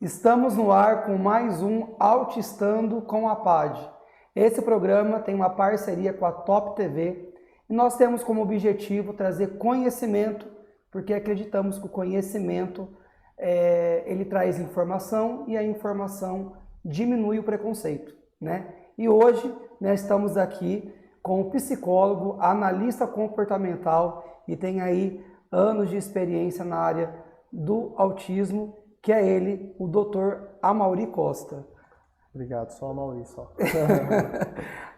Estamos no ar com mais um Autistando com a PAD. Esse programa tem uma parceria com a Top TV e nós temos como objetivo trazer conhecimento, porque acreditamos que o conhecimento ele traz informação e a informação diminui o preconceito, né? E hoje nós estamos aqui com o psicólogo, analista comportamental e tem aí anos de experiência na área do autismo, que é ele, o Dr. Amaury Costa. Obrigado, só a Amaury só.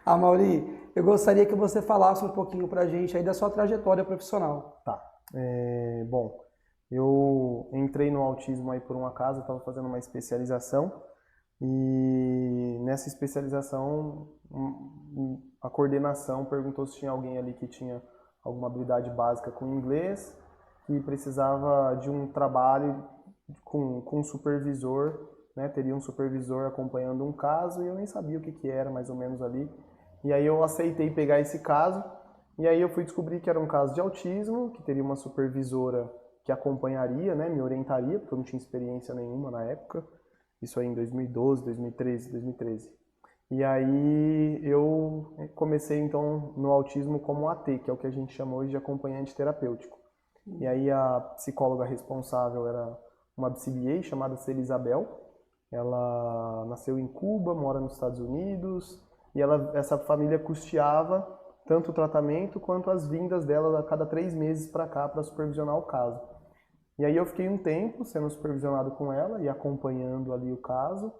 Amaury, eu gostaria que você falasse um pouquinho pra gente aí da sua trajetória profissional. Tá. Bom, eu entrei no autismo aí por um acaso, estava fazendo uma especialização e nessa especialização a coordenação perguntou se tinha alguém ali que tinha alguma habilidade básica com inglês, que precisava de um trabalho com um supervisor, né? Teria um supervisor acompanhando um caso e eu nem sabia o que era mais ou menos ali. E aí eu aceitei pegar esse caso e aí eu fui descobrir que era um caso de autismo, que teria uma supervisora que acompanharia, né? Me orientaria, porque eu não tinha experiência nenhuma na época. Isso aí em 2012, 2013. E aí eu comecei então no autismo como AT, que é o que a gente chama hoje de acompanhante terapêutico. E aí a psicóloga responsável era uma BCBA chamada Celi Isabel. Ela nasceu em Cuba, mora nos Estados Unidos, e essa família custeava tanto o tratamento quanto as vindas dela a cada 3 meses para cá para supervisionar o caso. E aí eu fiquei um tempo sendo supervisionado com ela e acompanhando ali o caso,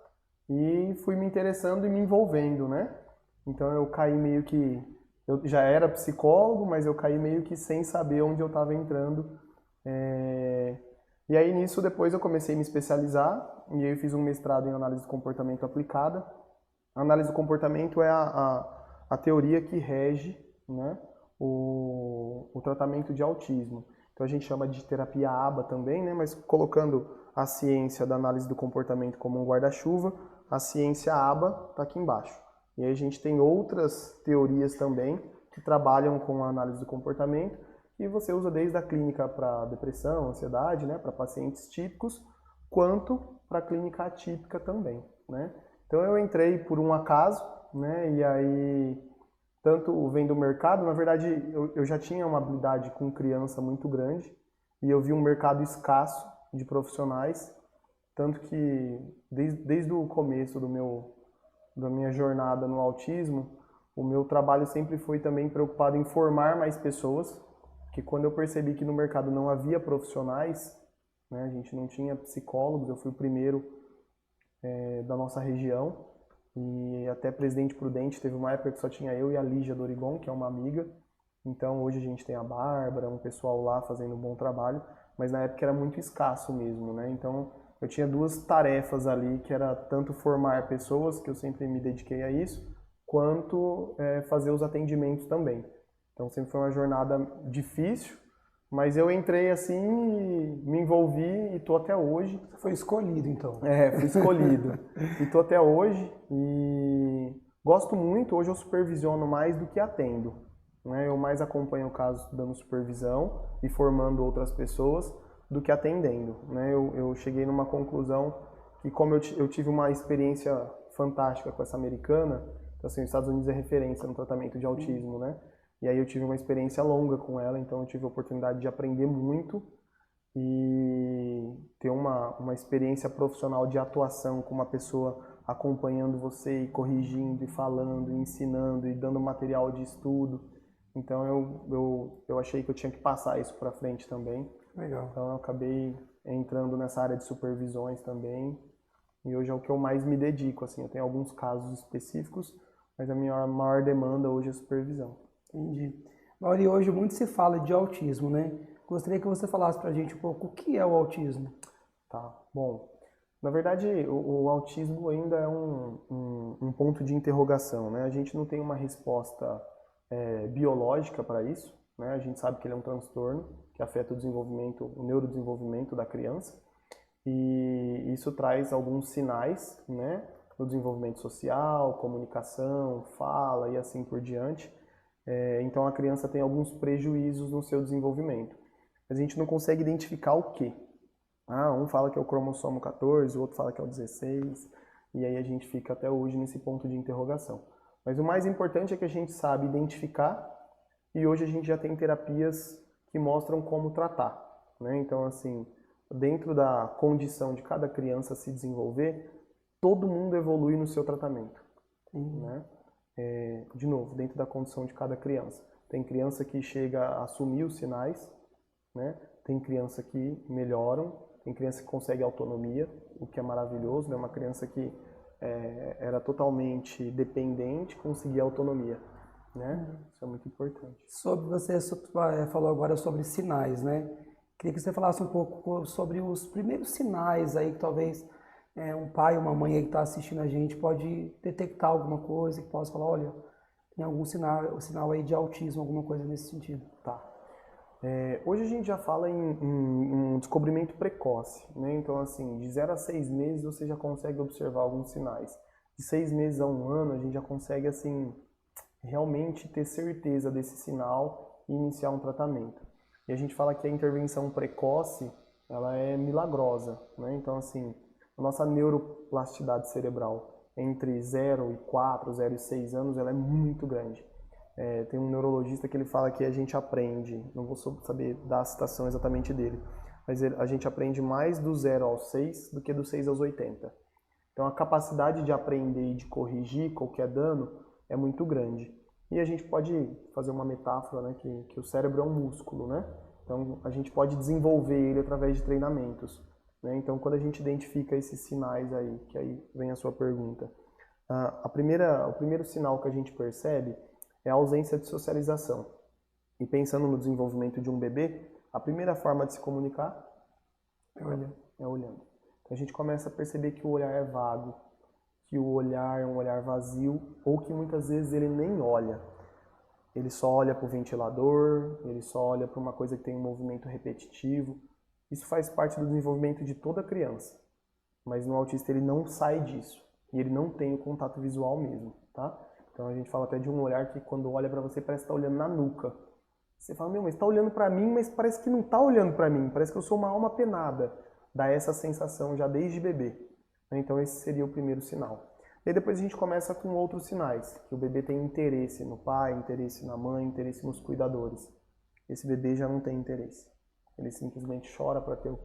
e fui me interessando e me envolvendo, né? Então eu caí meio que... Eu já era psicólogo, mas eu caí meio que sem saber onde eu estava entrando. E aí nisso depois eu comecei a me especializar, e aí eu fiz um mestrado em análise do comportamento aplicada. A análise do comportamento é a teoria que rege, né, o tratamento de autismo. Então a gente chama de terapia ABA também, né, mas colocando a ciência da análise do comportamento como um guarda-chuva, a ciência ABA está aqui embaixo. E aí a gente tem outras teorias também que trabalham com a análise do comportamento, e você usa desde a clínica para depressão, ansiedade, né, para pacientes típicos, quanto para a clínica atípica também, né? Então eu entrei por um acaso, né, e aí tanto vendo o mercado, na verdade eu já tinha uma habilidade com criança muito grande e eu vi um mercado escasso de profissionais, tanto que desde o começo da minha jornada no autismo, o meu trabalho sempre foi também preocupado em formar mais pessoas, que quando eu percebi que no mercado não havia profissionais, né, a gente não tinha psicólogos, eu fui o primeiro da nossa região, e até Presidente Prudente teve uma época que só tinha eu e a Lígia Dorigon, que é uma amiga. Então hoje a gente tem a Bárbara, um pessoal lá fazendo um bom trabalho, mas na época era muito escasso mesmo, né? Então eu tinha 2 tarefas ali, que era tanto formar pessoas, que eu sempre me dediquei a isso, quanto fazer os atendimentos também. Então sempre foi uma jornada difícil, mas eu entrei assim, me envolvi e estou até hoje. Você foi escolhido, então. Fui escolhido. E estou até hoje e gosto muito. Hoje eu supervisiono mais do que atendo, né? Eu mais acompanho o caso dando supervisão e formando outras pessoas do que atendendo, né? Eu cheguei numa conclusão que como eu tive uma experiência fantástica com essa americana, então assim, os Estados Unidos é referência no tratamento de autismo, né? E aí eu tive uma experiência longa com ela, então eu tive a oportunidade de aprender muito e ter uma experiência profissional de atuação com uma pessoa acompanhando você e corrigindo e falando, e ensinando e dando material de estudo. Então eu achei que eu tinha que passar isso para frente também. Legal. Então eu acabei entrando nessa área de supervisões também e hoje é o que eu mais me dedico. Assim, eu tenho alguns casos específicos, mas a minha maior demanda hoje é a supervisão. Entendi. Mauri, hoje muito se fala de autismo, né? Gostaria que você falasse pra gente um pouco o que é o autismo. Tá, bom. Na verdade, o autismo ainda é um ponto de interrogação, né? A gente não tem uma resposta biológica para isso, né? A gente sabe que ele é um transtorno que afeta o desenvolvimento, o neurodesenvolvimento da criança, e isso traz alguns sinais, né? No desenvolvimento social, comunicação, fala e assim por diante. Então a criança tem alguns prejuízos no seu desenvolvimento. Mas a gente não consegue identificar o quê. Um fala que é o cromossomo 14, o outro fala que é o 16, e aí a gente fica até hoje nesse ponto de interrogação. Mas o mais importante é que a gente sabe identificar, e hoje a gente já tem terapias que mostram como tratar, né? Então, assim, dentro da condição de cada criança se desenvolver, todo mundo evolui no seu tratamento, né? De novo, dentro da condição de cada criança. Tem criança que chega a assumir os sinais, né? Tem criança que melhoram, tem criança que consegue autonomia, o que é maravilhoso, né? Uma criança que era totalmente dependente, conseguia autonomia, né? Isso é muito importante. Você falou agora sobre sinais, né? Queria que você falasse um pouco sobre os primeiros sinais aí que talvez um pai ou uma mãe aí que está assistindo a gente pode detectar alguma coisa, que possa falar, olha, tem algum sinal aí de autismo, alguma coisa nesse sentido. Tá. Hoje a gente já fala em um descobrimento precoce, né? Então, assim, de 0 a 6 meses você já consegue observar alguns sinais. De 6 meses a 1 ano a gente já consegue, assim, realmente ter certeza desse sinal e iniciar um tratamento. E a gente fala que a intervenção precoce, ela é milagrosa, né? Então, assim, a nossa neuroplasticidade cerebral entre 0 e 4, 0 e 6 anos, ela é muito grande. Tem um neurologista que ele fala que a gente aprende, não vou saber dar a citação exatamente dele, mas a gente aprende mais do 0 aos 6 do que do 6 aos 80. Então a capacidade de aprender e de corrigir qualquer dano é muito grande. E a gente pode fazer uma metáfora, né, que o cérebro é um músculo, né? Então a gente pode desenvolver ele através de treinamentos, né? Então quando a gente identifica esses sinais aí, que aí vem a sua pergunta, o primeiro sinal que a gente percebe é a ausência de socialização. E pensando no desenvolvimento de um bebê, a primeira forma de se comunicar é olhando. Então a gente começa a perceber que o olhar é vago, que o olhar é um olhar vazio, ou que muitas vezes ele nem olha. Ele só olha para o ventilador, ele só olha para uma coisa que tem um movimento repetitivo. Isso faz parte do desenvolvimento de toda criança. Mas no autista ele não sai disso. E ele não tem o contato visual mesmo, tá? Então a gente fala até de um olhar que quando olha para você parece que tá olhando na nuca. Você fala, meu, mas tá olhando para mim, mas parece que não tá olhando para mim. Parece que eu sou uma alma penada. Dá essa sensação já desde bebê. Então esse seria o primeiro sinal. E depois a gente começa com outros sinais, que o bebê tem interesse no pai, interesse na mãe, interesse nos cuidadores. Esse bebê já não tem interesse. Ele simplesmente chora para ter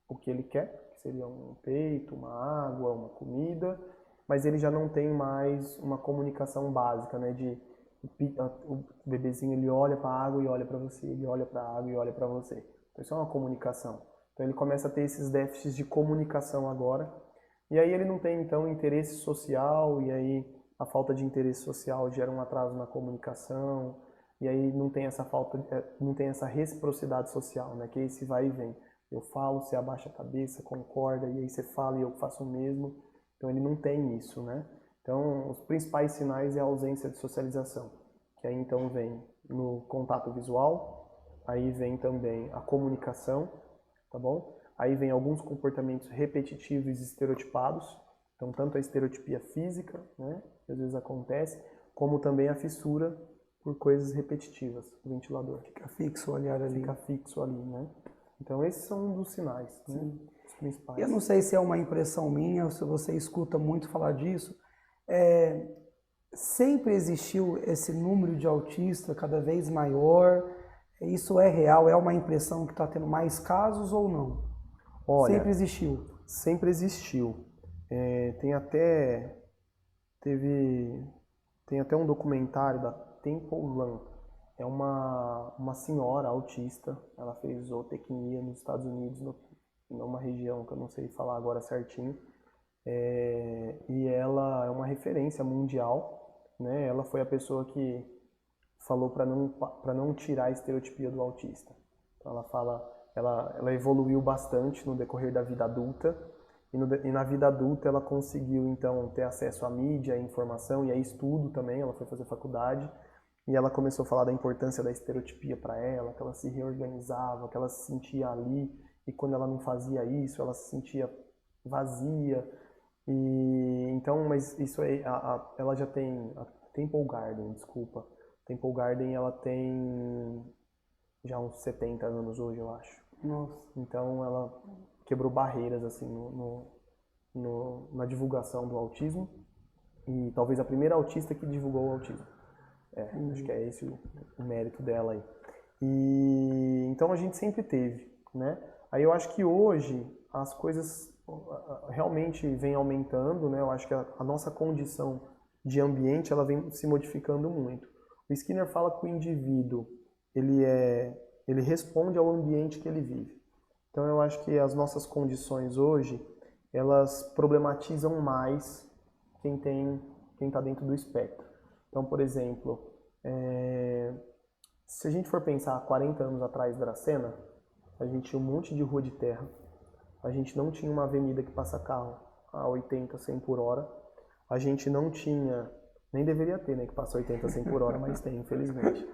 o que ele quer, que seria um peito, uma água, uma comida, mas ele já não tem mais uma comunicação básica, né, o bebezinho ele olha para a água e olha para você, ele olha para a água e olha para você. Então isso é uma comunicação. Então ele começa a ter esses déficits de comunicação agora, e aí ele não tem então interesse social, e aí a falta de interesse social gera um atraso na comunicação, e aí não tem essa não tem essa reciprocidade social, né, que é esse vai e vem. Eu falo, você abaixa a cabeça, concorda, e aí você fala e eu faço o mesmo. Então ele não tem isso, né? Então os principais sinais é a ausência de socialização, que aí então vem no contato visual, aí vem também a comunicação, tá bom? Aí vem alguns comportamentos repetitivos e estereotipados, então tanto a estereotipia física, né, que às vezes acontece, como também a fissura por coisas repetitivas, o ventilador. Fica fixo o olhar ali. Fica fixo ali, né? Então esses são um dos sinais, né? Os principais. Eu não sei se é uma impressão minha ou se você escuta muito falar disso. Sempre existiu esse número de autistas cada vez maior. Isso é real? É uma impressão que está tendo mais casos ou não? Olha, sempre existiu. Sempre existiu. Tem até um documentário da Temple Run. É uma senhora autista, ela fez zootecnia nos Estados Unidos, numa região que eu não sei falar agora certinho, e ela é uma referência mundial, né? Ela foi a pessoa que falou para não tirar a estereotipia do autista. Então ela fala, ela evoluiu bastante no decorrer da vida adulta, e na vida adulta ela conseguiu então ter acesso à mídia, à informação e a estudo também, ela foi fazer faculdade. E ela começou a falar da importância da estereotipia para ela, que ela se reorganizava, que ela se sentia ali, e quando ela não fazia isso, ela se sentia vazia. E então, mas isso aí, ela já tem a Temple Garden, desculpa. Temple Garden, ela tem já uns 70 anos hoje, eu acho. Nossa. Então ela quebrou barreiras assim na divulgação do autismo, e talvez a primeira autista que divulgou o autismo. Acho que é esse o mérito dela aí. E então a gente sempre teve, né? Aí eu acho que hoje as coisas realmente vêm aumentando, né? Eu acho que a nossa condição de ambiente ela vem se modificando muito. O Skinner fala que o indivíduo ele responde ao ambiente que ele vive. Então eu acho que as nossas condições hoje elas problematizam mais quem está dentro do espectro. Então, por exemplo, se a gente for pensar 40 anos atrás da Dracena, a gente tinha um monte de rua de terra, a gente não tinha uma avenida que passa carro a 80, 100 por hora, a gente não tinha, nem deveria ter, né, que passa 80, 100 por hora, mas tem, infelizmente.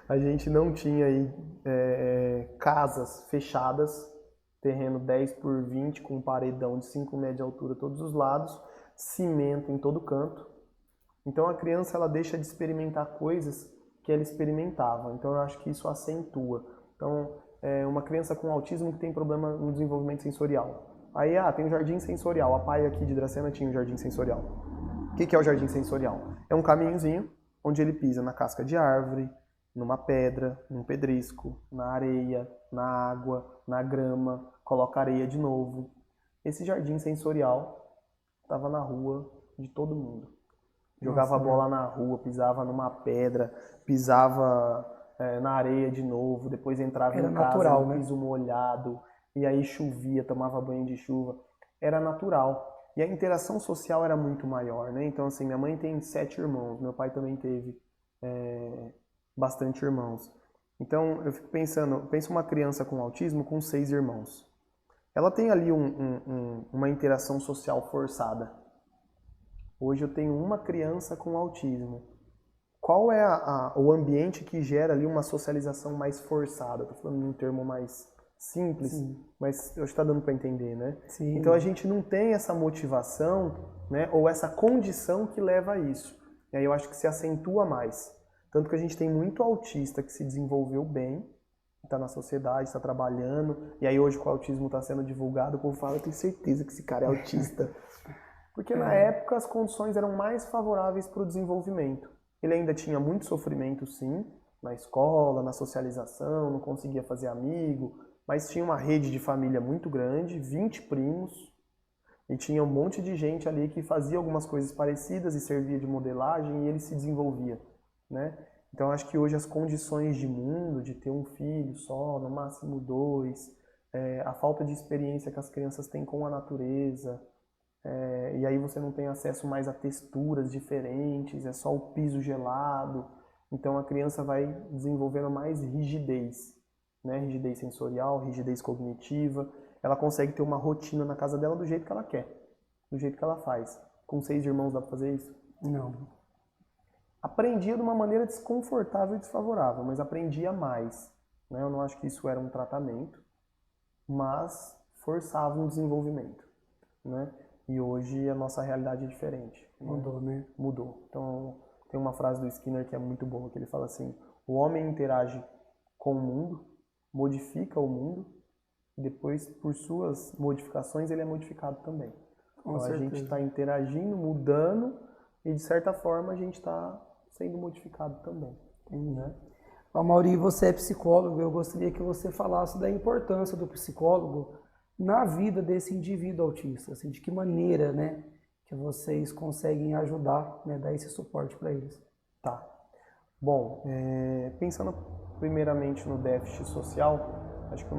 A gente não tinha aí casas fechadas, terreno 10 por 20 com um paredão de 5 metros de altura todos os lados, cimento em todo canto. Então a criança ela deixa de experimentar coisas que ela experimentava. Então eu acho que isso acentua. Então uma criança com autismo que tem problema no desenvolvimento sensorial. Aí tem um jardim sensorial. A pai aqui de Dracena tinha um jardim sensorial. O que é o jardim sensorial? É um caminhozinho onde ele pisa na casca de árvore, numa pedra, num pedrisco, na areia, na água, na grama, coloca areia de novo. Esse jardim sensorial estava na rua de todo mundo. Jogava a bola na rua, pisava numa pedra, pisava na areia de novo, depois entrava em casa no piso molhado, e aí chovia, tomava banho de chuva. Era natural. E a interação social era muito maior, né? Então, assim, minha mãe tem 7 irmãos, meu pai também teve bastante irmãos. Então, eu fico pensando, penso uma criança com autismo com 6 irmãos. Ela tem ali uma interação social forçada. Hoje eu tenho uma criança com autismo. Qual é o ambiente que gera ali uma socialização mais forçada? Estou falando em um termo mais simples, mas eu acho que está dando para entender, né? Sim. Então a gente não tem essa motivação, né, ou essa condição que leva a isso. E aí eu acho que se acentua mais. Tanto que a gente tem muito autista que se desenvolveu bem, está na sociedade, está trabalhando, e aí hoje que o autismo está sendo divulgado, o povo fala, eu tenho certeza que esse cara é autista. Porque na época as condições eram mais favoráveis para o desenvolvimento. Ele ainda tinha muito sofrimento, sim, na escola, na socialização, não conseguia fazer amigo, mas tinha uma rede de família muito grande, 20 primos, e tinha um monte de gente ali que fazia algumas coisas parecidas e servia de modelagem e ele se desenvolvia, né? Então acho que hoje as condições de mundo, de ter um filho só, no máximo 2, a falta de experiência que as crianças têm com a natureza, e aí você não tem acesso mais a texturas diferentes, é só o piso gelado, então a criança vai desenvolvendo mais rigidez, né? Rigidez sensorial, rigidez cognitiva, ela consegue ter uma rotina na casa dela do jeito que ela quer, do jeito que ela faz. Com 6 irmãos dá pra fazer isso? Não. Aprendia de uma maneira desconfortável e desfavorável, mas aprendia mais, né? Eu não acho que isso era um tratamento, mas forçava um desenvolvimento, né? E hoje a nossa realidade é diferente. Mudou, né? Mudou. Então, tem uma frase do Skinner que é muito boa, que ele fala assim, o homem interage com o mundo, modifica o mundo, e depois, por suas modificações, ele é modificado também. Então, a gente está interagindo, mudando, e de certa forma a gente está sendo modificado também. Né? Mauri, você é psicólogo, eu gostaria que você falasse da importância do psicólogo na vida desse indivíduo autista, assim, de que maneira, né, que vocês conseguem ajudar, né, dar esse suporte para eles. Tá. Bom, pensando primeiramente no déficit social, acho que a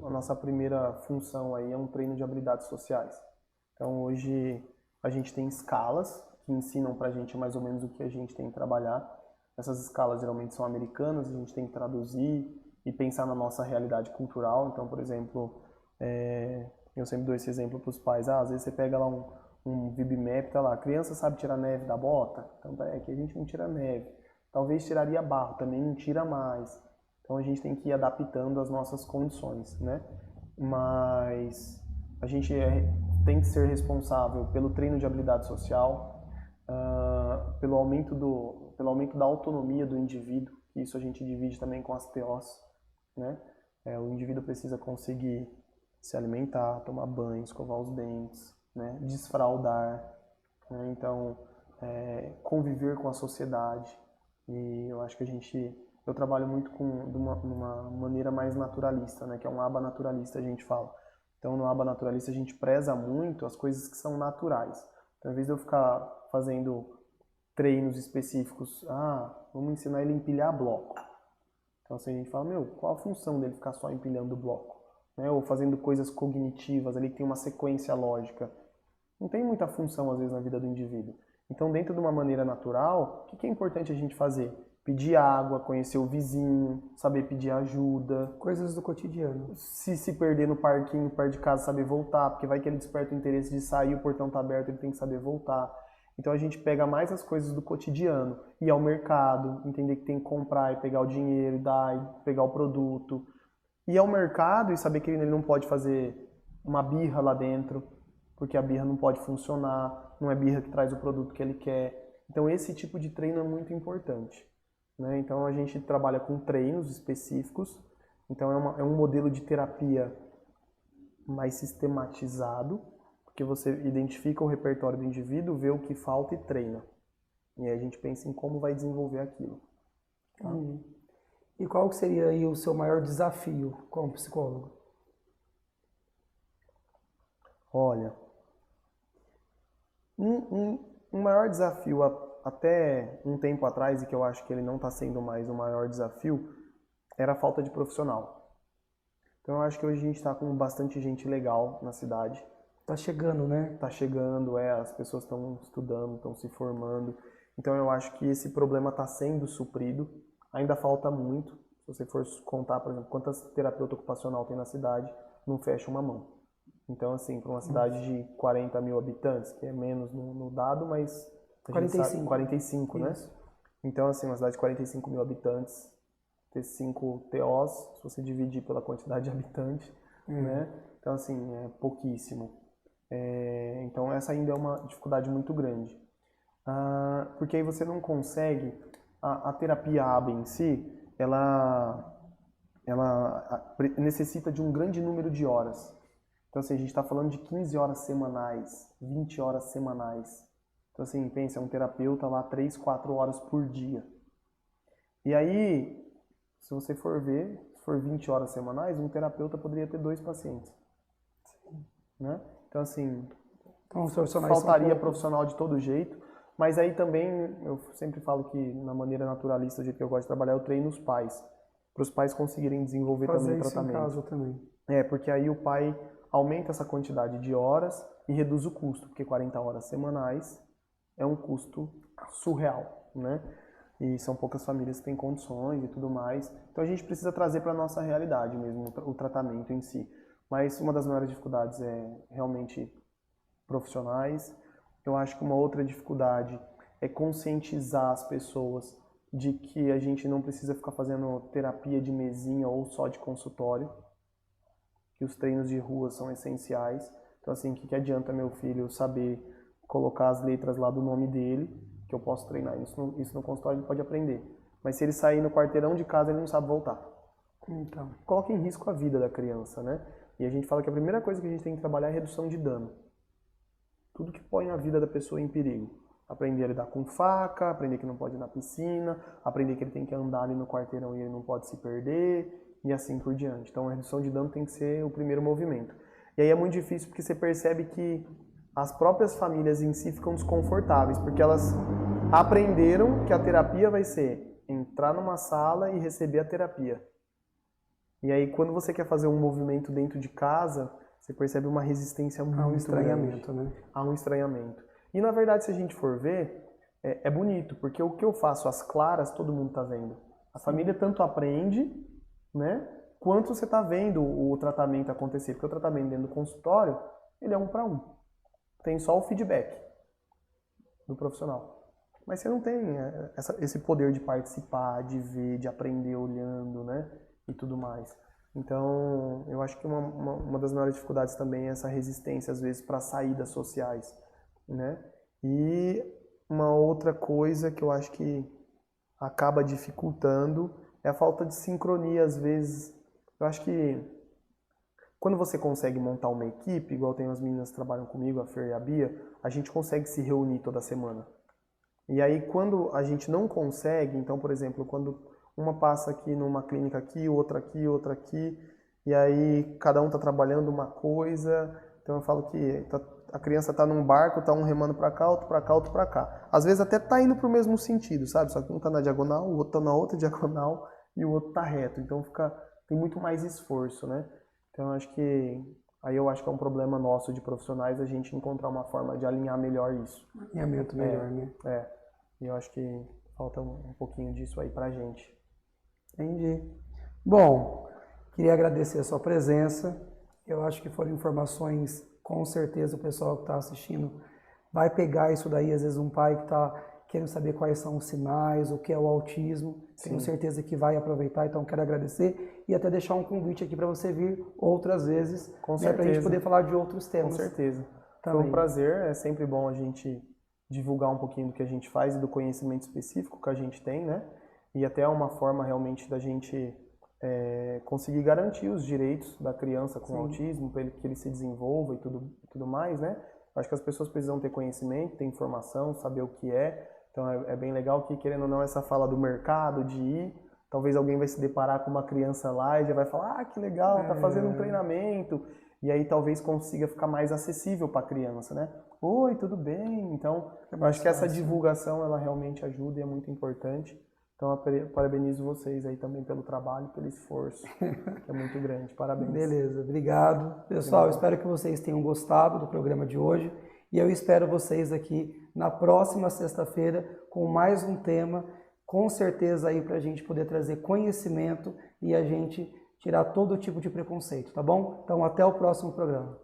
nossa primeira função aí é um treino de habilidades sociais. Então hoje a gente tem escalas que ensinam pra gente mais ou menos o que a gente tem que trabalhar. Essas escalas geralmente são americanas, a gente tem que traduzir e pensar na nossa realidade cultural. Então, por exemplo, eu sempre dou esse exemplo para os pais. Às vezes você pega lá um VibMap, tá lá, a criança sabe tirar neve da bota? Então, aqui a gente não tira neve. Talvez tiraria barro, também não tira mais. Então, a gente tem que ir adaptando as nossas condições, né? Mas a gente tem que ser responsável pelo treino de habilidade social, pelo aumento da autonomia do indivíduo, isso a gente divide também com as TOs, né? O indivíduo precisa conseguir se alimentar, tomar banho, escovar os dentes, né? Desfraldar, né? Então, conviver com a sociedade. E eu acho que eu trabalho muito numa maneira mais naturalista, né? Que é um aba naturalista, a gente fala. Então, no aba naturalista, a gente preza muito as coisas que são naturais. Então, ao invés de eu ficar fazendo treinos específicos, vamos ensinar ele a empilhar bloco. Então, assim, a gente fala, qual a função dele ficar só empilhando bloco? Né? Ou fazendo coisas cognitivas ali que tem uma sequência lógica. Não tem muita função, às vezes, na vida do indivíduo. Então, dentro de uma maneira natural, o que é importante a gente fazer? Pedir água, conhecer o vizinho, saber pedir ajuda. Coisas do cotidiano. Se perder no parquinho perto de casa, saber voltar, porque vai que ele desperta o interesse de sair, o portão tá aberto, ele tem que saber voltar. Então a gente pega mais as coisas do cotidiano, ir ao mercado, entender que tem que comprar e pegar o dinheiro, dar e pegar o produto. Ir ao mercado e saber que ele não pode fazer uma birra lá dentro, porque a birra não pode funcionar, não é birra que traz o produto que ele quer. Então esse tipo de treino é muito importante, né? Então a gente trabalha com treinos específicos, então é um modelo de terapia mais sistematizado, porque você identifica o repertório do indivíduo, vê o que falta e treina. E aí a gente pensa em como vai desenvolver aquilo. Tá? E qual que seria aí o seu maior desafio como psicólogo? Olha, um maior desafio até um tempo atrás, e que eu acho que ele não está sendo mais o maior desafio, era a falta de profissional. Então eu acho que hoje a gente está com bastante gente legal na cidade. Tá chegando, né? Tá chegando, as pessoas estão estudando, estão se formando. Então eu acho que esse problema está sendo suprido. Ainda falta muito. Se você for contar, por exemplo, quantas terapeutas ocupacional tem na cidade, não fecha uma mão. Então, assim, para uma cidade de 40 mil habitantes, que é menos no dado, mas a 45. gente sabe, 45, né? Isso. Então, assim, uma cidade de 45 mil habitantes, ter 5 TOs, se você dividir pela quantidade de habitantes, né? Então, assim, é pouquíssimo. Então essa ainda é uma dificuldade muito grande, porque aí você não consegue, a terapia ABA em si, ela necessita de um grande número de horas. Então assim, a gente está falando de 15 horas semanais, 20 horas semanais. Então assim, pensa, um terapeuta lá 3, 4 horas por dia. E aí, se você for ver, se for 20 horas semanais, um terapeuta poderia ter 2 pacientes. Né? Então assim, Então, os profissionais faltaria profissional de todo jeito, mas aí também eu sempre falo que na maneira naturalista, do jeito que eu gosto de trabalhar, eu treino os pais, para os pais conseguirem desenvolver também o fazer isso em tratamento. casa também. Porque aí o pai aumenta essa quantidade de horas e reduz o custo, porque 40 horas semanais é um custo surreal, né? E são poucas famílias que têm condições e tudo mais. Então a gente precisa trazer para a nossa realidade mesmo o tratamento em si. Mas uma das maiores dificuldades é realmente profissionais. Eu acho que uma outra dificuldade é conscientizar as pessoas de que a gente não precisa ficar fazendo terapia de mesinha ou só de consultório, que os treinos de rua são essenciais. Então, assim, o que adianta meu filho saber colocar as letras lá do nome dele, que eu posso treinar isso no consultório, ele pode aprender. Mas se ele sair no quarteirão de casa, ele não sabe voltar. Então, Coloca em risco a vida da criança, né? E a gente fala que a primeira coisa que a gente tem que trabalhar é a redução de dano. Tudo que põe a vida da pessoa em perigo. Aprender a lidar com faca, aprender que não pode ir na piscina, aprender que ele tem que andar ali no quarteirão e ele não pode se perder, e assim por diante. Então a redução de dano tem que ser o primeiro movimento. E aí é muito difícil porque você percebe que as próprias famílias em si ficam desconfortáveis, porque elas aprenderam que a terapia vai ser entrar numa sala e receber a terapia. E aí quando você quer fazer um movimento dentro de casa, você percebe uma resistência muito grande. há um estranhamento, né? Há um estranhamento. E na verdade, se a gente for ver, é bonito, porque o que eu faço às claras, todo mundo está vendo. A família tanto aprende, né, quanto você está vendo o tratamento acontecer. Porque o tratamento dentro do consultório, ele é 1 para 1. Tem só o feedback do profissional. Mas você não tem esse poder de participar, de ver, de aprender olhando, né, e tudo mais. Então, eu acho que uma das maiores dificuldades também é essa resistência, às vezes, para saídas sociais, né? E uma outra coisa que eu acho que acaba dificultando é a falta de sincronia, às vezes. Eu acho que quando você consegue montar uma equipe, igual tem as meninas que trabalham comigo, a Fer e a Bia, a gente consegue se reunir toda semana. E aí quando a gente não consegue, então, por exemplo, quando uma passa aqui numa clínica aqui, outra aqui, e aí cada um está trabalhando uma coisa, então eu falo que a criança está num barco, está um remando para cá, outro para cá, outro para cá. Às vezes até está indo para o mesmo sentido, sabe? Só que um está na diagonal, o outro está na outra diagonal e o outro está reto. Então tem muito mais esforço, né? Então eu acho que é um problema nosso de profissionais a gente encontrar uma forma de alinhar melhor isso. Alinhamento melhor, né? E eu acho que falta um pouquinho disso aí pra gente. Entendi. Bom, queria agradecer a sua presença. Eu acho que foram informações, com certeza o pessoal que está assistindo vai pegar isso daí, às vezes um pai que está querendo saber quais são os sinais, o que é o autismo. Sim. Tenho certeza que vai aproveitar, então quero agradecer e até deixar um convite aqui para você vir outras vezes, Com né, para a gente poder falar de outros temas. Com certeza. Também. Foi um prazer, é sempre bom a gente divulgar um pouquinho do que a gente faz e do conhecimento específico que a gente tem, né? E até uma forma realmente da gente conseguir garantir os direitos da criança com autismo, para que ele se desenvolva e tudo mais, né? Acho que as pessoas precisam ter conhecimento, ter informação, saber o que é. Então é bem legal que, querendo ou não, essa fala do mercado, de ir, talvez alguém vai se deparar com uma criança lá e já vai falar, que legal, tá fazendo um treinamento. E aí talvez consiga ficar mais acessível para a criança, né? Oi, tudo bem? Então, eu acho que essa divulgação, ela realmente ajuda e é muito importante. Então, eu parabenizo vocês aí também pelo trabalho, pelo esforço, que é muito grande. Parabéns. Beleza, obrigado. Pessoal, espero que vocês tenham gostado do programa de hoje e eu espero vocês aqui na próxima sexta-feira com mais um tema, com certeza aí para a gente poder trazer conhecimento e a gente tirar todo tipo de preconceito, tá bom? Então, até o próximo programa.